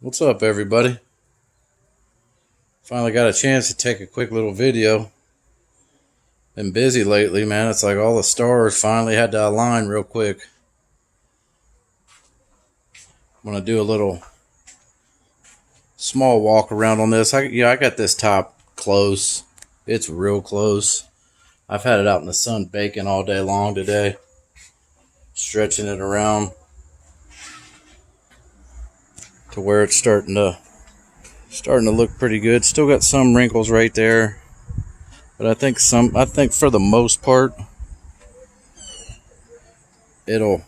What's up, everybody? Finally got a chance to take a quick little video. Been busy lately, man. It's like all the stars finally had to align real quick. I'm gonna do a little small walk around on this. I got this top close. It's real close. I've had it out in the sun baking all day long today, stretching it around to where it's starting to look pretty good. Still got some wrinkles right there, but I think for the most part it'll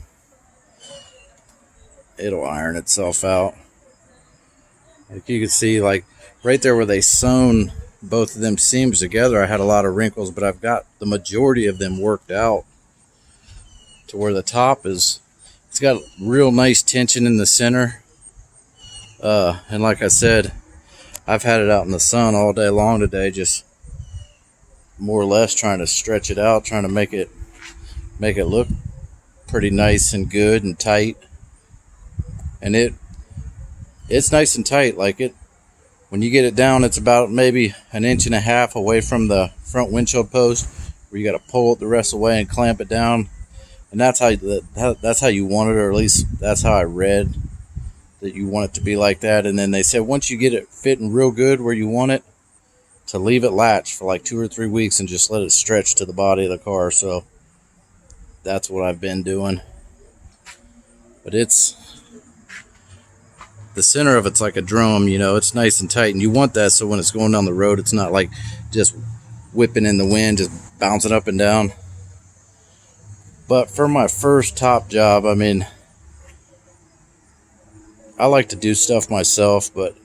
iron itself out. Like you can see, like right there where they sewn both of them seams together, I had a lot of wrinkles, but I've got the majority of them worked out to where the top it's got real nice tension in the center. And like I said, I've had it out in the sun all day long today, just more or less trying to stretch it out, trying to make it look pretty nice and good and tight. And it's nice and tight. Like when you get it down, it's about maybe 1.5 inches away from the front windshield post, where you got to pull it the rest of the way and clamp it down. And that's how you want it, or at least that's how I read that you want it to be like that. And then they said once you get it fitting real good where you want it, to leave it latched for like 2 or 3 weeks and just let it stretch to the body of the car. So that's what I've been doing. But the center of it's like a drum, it's nice and tight, and you want that so when it's going down the road, it's not like just whipping in the wind, just bouncing up and down. But for my first top job, I mean, I like to do stuff myself, but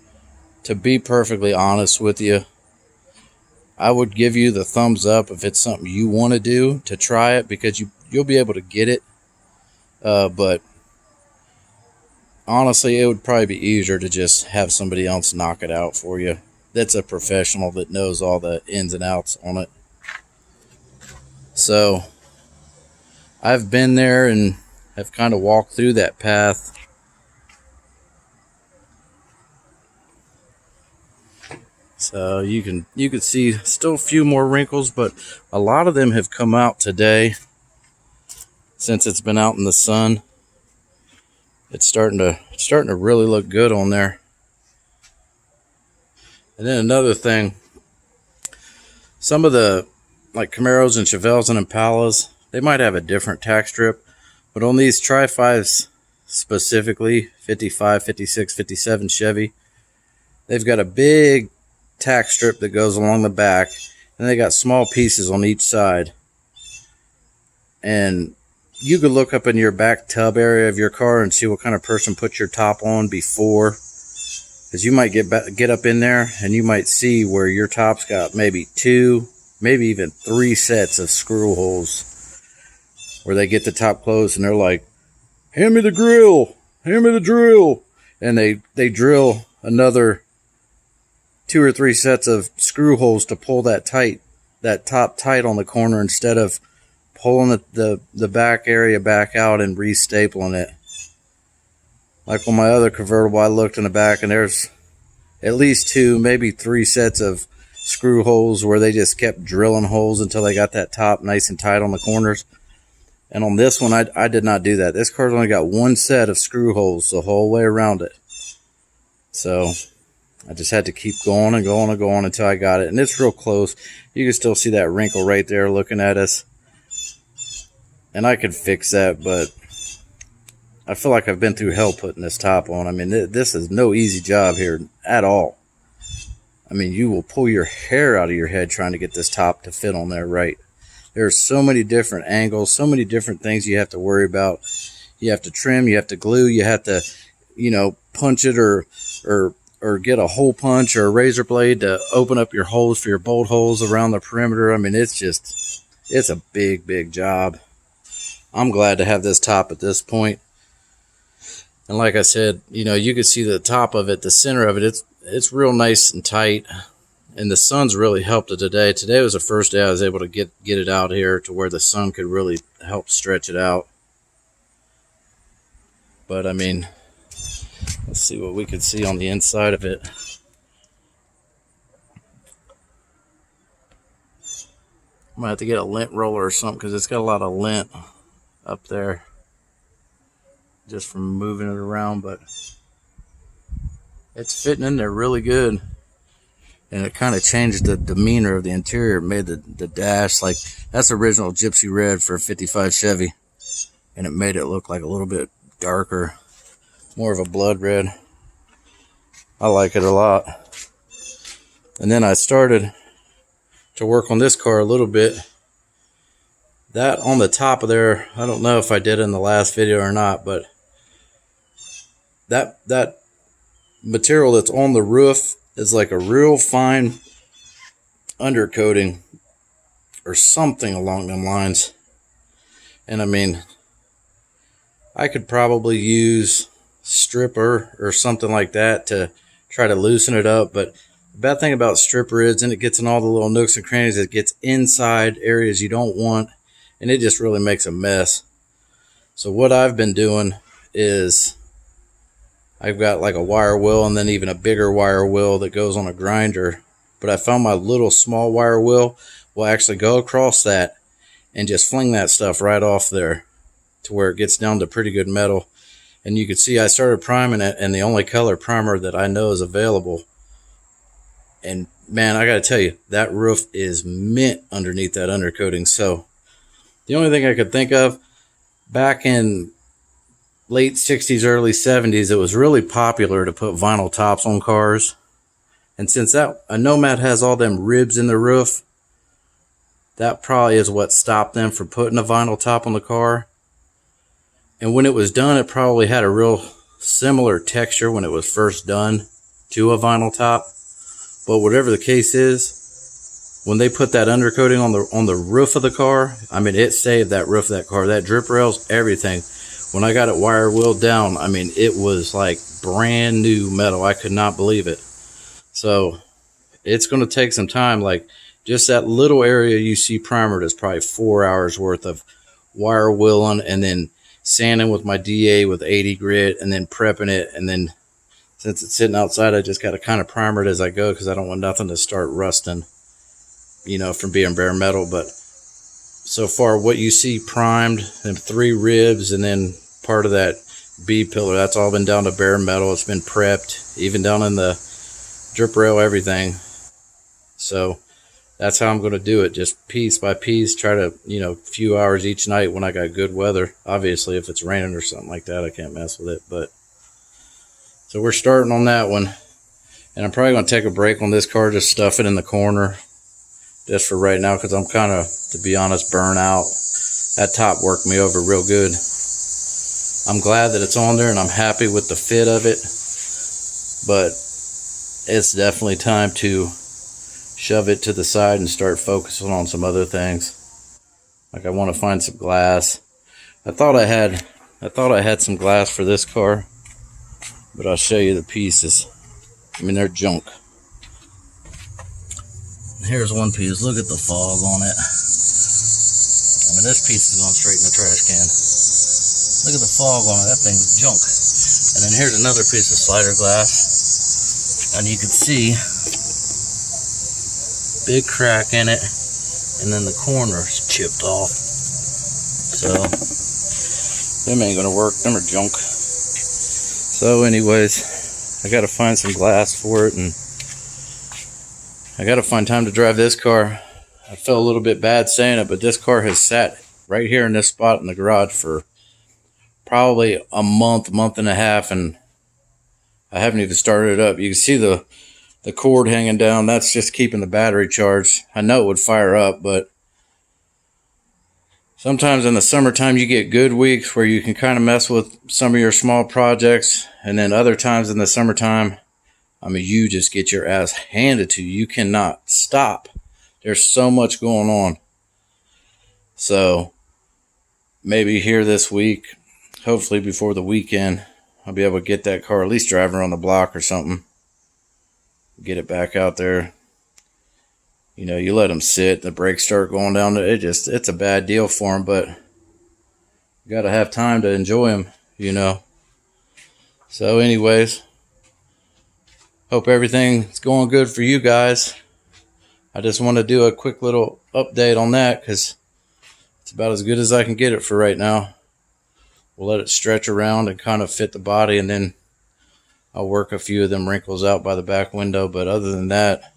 to be perfectly honest with you, I would give you the thumbs up if it's something you want to do, to try it, because you'll be able to get it. But honestly, it would probably be easier to just have somebody else knock it out for you. That's a professional that knows all the ins and outs on it. So I've been there and have kind of walked through that path. So you can see still a few more wrinkles, but a lot of them have come out today since it's been out in the sun. It's starting to really look good on there. And then another thing, some of the like Camaros and Chevelles and Impalas, they might have a different tack strip, but on these Tri-5s specifically, 55, 56, 57 Chevy, they've got a big tack strip that goes along the back, and they got small pieces on each side. And you could look up in your back tub area of your car and see what kind of person put your top on before, because you might get up in there and you might see where your top's got maybe 2, maybe even 3 sets of screw holes, where they get the top closed and they're like, hand me the drill, and they drill another 2 or 3 sets of screw holes to pull that top tight on the corner, instead of pulling the back area back out and restapling it. Like on my other convertible, I looked in the back and there's at least 2, maybe 3 sets of screw holes where they just kept drilling holes until they got that top nice and tight on the corners. And on this one, I did not do that. This car's only got 1 set of screw holes the whole way around it. So I just had to keep going and going and going until I got it. And it's real close. You can still see that wrinkle right there looking at us. And I could fix that, but I feel like I've been through hell putting this top on. I mean, this is no easy job here at all. I mean, you will pull your hair out of your head trying to get this top to fit on there right. There's so many different angles, so many different things you have to worry about. You have to trim, you have to glue, you have to, punch it or get a hole punch or a razor blade to open up your holes for your bolt holes around the perimeter. I mean, it's a big, big job. I'm glad to have this top at this point. And like I said, you can see the top of it, the center of it, it's real nice and tight. And the sun's really helped it today. Today was the first day I was able to get it out here to where the sun could really help stretch it out. But I mean, Let's see what we can see on the inside of it. I might have to get a lint roller or something because it's got a lot of lint up there just from moving it around, but it's fitting in there really good. And it kind of changed the demeanor of the interior. It made the dash, like, that's original Gypsy Red for a 55 Chevy. And it made it look like a little bit darker, more of a blood red. I like it a lot. And then I started to work on this car a little bit. That on the top of there, I don't know if I did it in the last video or not, but that material that's on the roof is like a real fine undercoating or something along them lines. And I mean, I could probably use stripper or something like that to try to loosen it up, but the bad thing about stripper is, and it gets in all the little nooks and crannies, it gets inside areas you don't want, and it just really makes a mess. So what I've been doing is I've got like a wire wheel and then even a bigger wire wheel that goes on a grinder. But I found my little small wire wheel will actually go across that and just fling that stuff right off there to where it gets down to pretty good metal. And you can see I started priming it, and the only color primer that I know is available. And man, I got to tell you, that roof is mint underneath that undercoating. So the only thing I could think of, back in late 60s, early 70s, it was really popular to put vinyl tops on cars. And since a Nomad has all them ribs in the roof, that probably is what stopped them from putting a vinyl top on the car. And when it was done, it probably had a real similar texture when it was first done to a vinyl top. But whatever the case is, when they put that undercoating on the roof of the car, I mean, it saved that roof of that car, that drip rails, everything. When I got it wire wheeled down, I mean, it was like brand new metal. I could not believe it. So it's going to take some time. Like, just that little area you see primered is probably 4 hours worth of wire wheeling and then sanding with my DA with 80 grit and then prepping it. And then since it's sitting outside, I just got to kind of primer it as I go because I don't want nothing to start rusting, you know, from being bare metal. But so far, what you see primed, them 3 ribs and then part of that B pillar, that's all been down to bare metal. It's been prepped, even down in the drip rail, everything. So that's how I'm going to do it, just piece by piece, try to, you know, a few hours each night when I got good weather. Obviously, if it's raining or something like that, I can't mess with it. But so we're starting on that one, and I'm probably going to take a break on this car, just stuff it in the corner just for right now, because I'm kind of, to be honest, burnt out. That top worked me over real good. I'm glad that it's on there, and I'm happy with the fit of it, but it's definitely time to shove it to the side and start focusing on some other things. Like, I want to find some glass. I thought I had some glass for this car, but I'll show you the pieces. I mean, they're junk. Here's one piece. Look at the fog on it. I mean, this piece is going straight in the trash can. Look at the fog on it. That thing's junk. And then here's another piece of slider glass, and you can see big crack in it, and then the corner's chipped off. So them ain't gonna work. Them are junk. So anyways, I gotta find some glass for it, and I gotta find time to drive this car. I felt a little bit bad saying it, but this car has sat right here in this spot in the garage for probably a month and a half, and I haven't even started it up. You can see the cord hanging down. That's just keeping the battery charged. I know it would fire up, but sometimes in the summertime you get good weeks where you can kind of mess with some of your small projects, and then other times in the summertime, I mean, you just get your ass handed to you. You cannot stop. There's so much going on. So maybe here this week, hopefully before the weekend, I'll be able to get that car, at least drive around the block or something. Get it back out there. You know, you let them sit, the brakes start going down. It's a bad deal for them, but you got to have time to enjoy them, you know. So anyways, hope everything's going good for you guys. I just want to do a quick little update on that because it's about as good as I can get it for right now. We'll let it stretch around and kind of fit the body, and then I'll work a few of them wrinkles out by the back window. But other than that,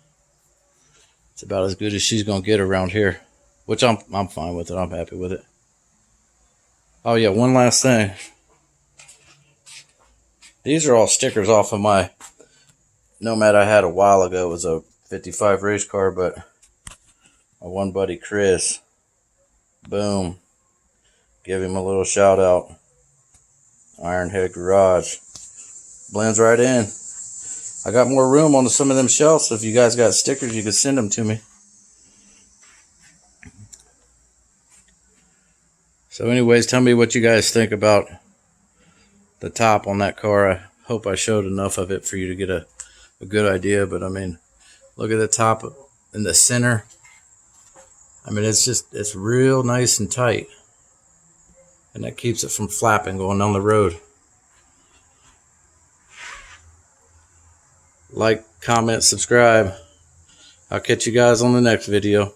it's about as good as she's going to get around here, which I'm fine with it. I'm happy with it. Oh yeah, one last thing. These are all stickers off of my Nomad I had a while ago. It was a 55 race car, but my one buddy Chris, boom, give him a little shout out. Ironhead Garage. Blends right in. I got more room on some of them shelves, so if you guys got stickers, you can send them to me. So anyways, tell me what you guys think about the top on that car. I hope I showed enough of it for you to get a good idea, but I mean, look at the top in the center. I mean, it's real nice and tight, and that keeps it from flapping going down the road. Like, comment, subscribe. I'll catch you guys on the next video.